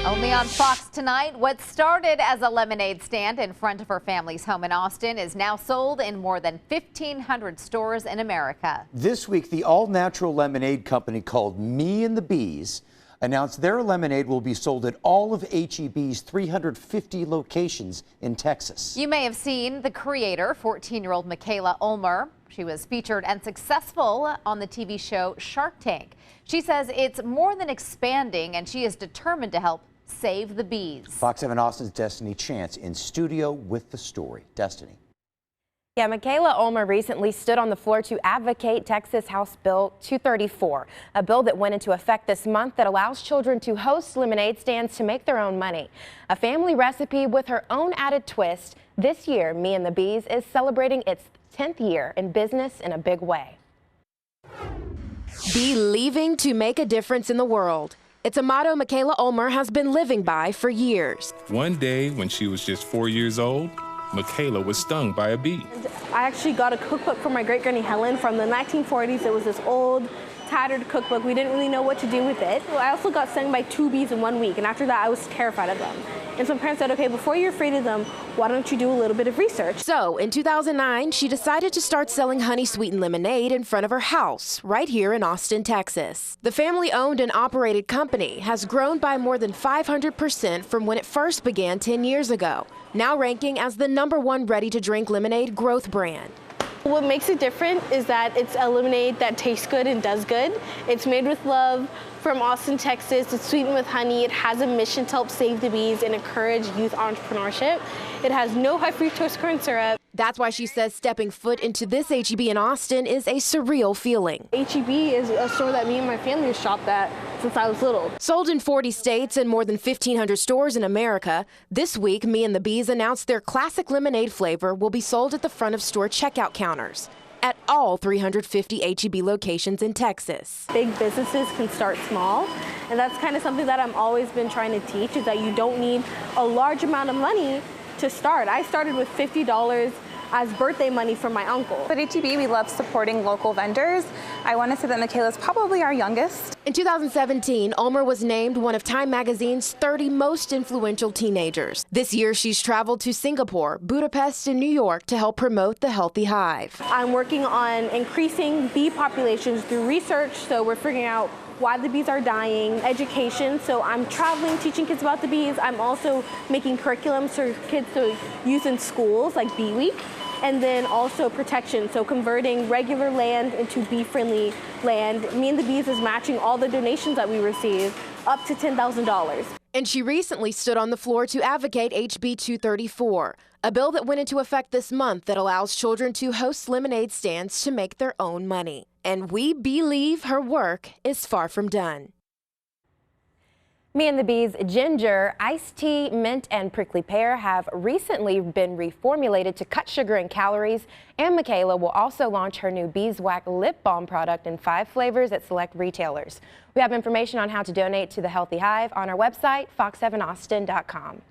Only on Fox tonight, what started as a lemonade stand in front of her family's home in Austin is now sold in more than 1,500 stores in America. This week, the all-natural lemonade company called Me and the Bees announced their lemonade will be sold at all of HEB's 350 locations in Texas. You may have seen the creator, 14-year-old Michaela Ulmer. She was featured and successful on the TV show Shark Tank. She says it's more than expanding, and she is determined to help save the bees. Fox 7 Austin's Destiny Chance in studio with the story. Destiny. Yeah, Michaela Ulmer recently stood on the floor to advocate Texas House Bill 234, a bill that went into effect this month that allows children to host lemonade stands to make their own money. A family recipe with her own added twist. This year, Me and the Bees is celebrating its 10th year in business in a big way. Believing to make a difference in the world. It's a motto Michaela Ulmer has been living by for years. One day when she was just 4 years old, Michaela was stung by a bee. I actually got a cookbook from my great-granny Helen from the 1940s. It was this old, tattered cookbook. We didn't really know what to do with it. I also got stung by 2 bees in 1 week, and after that I was terrified of them. And some parents said, okay, before you're afraid of them, why don't you do a little bit of research? So in 2009, she decided to start selling honey-sweetened lemonade in front of her house, right here in Austin, Texas. The family-owned and operated company has grown by more than 500% from when it first began 10 years ago, now ranking as the #1 ready-to-drink lemonade growth brand. What makes it different is that it's a lemonade that tastes good and does good. It's made with love from Austin, Texas. It's sweetened with honey. It has a mission to help save the bees and encourage youth entrepreneurship. It has no high fructose corn syrup. That's why she says stepping foot into this HEB in Austin is a surreal feeling. HEB is a store that me and my family have shopped at since I was little. Sold in 40 states and more than 1,500 stores in America, this week Me and the Bees announced their classic lemonade flavor will be sold at the front of store checkout counters at all 350 HEB locations in Texas. Big businesses can start small, and that's kind of something that I've always been trying to teach, is that you don't need a large amount of money to start. I started with $50 as birthday money from my uncle. At HEB, we love supporting local vendors. I want to say that Michaela's probably our youngest. In 2017, Ulmer was named one of Time magazine's 30 most influential teenagers. This year, she's traveled to Singapore, Budapest, and New York to help promote the Healthy Hive. I'm working on increasing bee populations through research, so we're figuring out why the bees are dying, education, so I'm traveling, teaching kids about the bees. I'm also making curriculums for kids to use in schools, like Bee Week, and then also protection, so converting regular land into bee-friendly land. Me and the Bees is matching all the donations that we receive up to $10,000. And she recently stood on the floor to advocate HB 234, a bill that went into effect this month that allows children to host lemonade stands to make their own money. And we believe her work is far from done. Me and the Bees ginger, iced tea, mint, and prickly pear have recently been reformulated to cut sugar and calories, and Michaela will also launch her new Beeswax lip balm product in 5 flavors at select retailers. We have information on how to donate to the Healthy Hive on our website, fox7austin.com.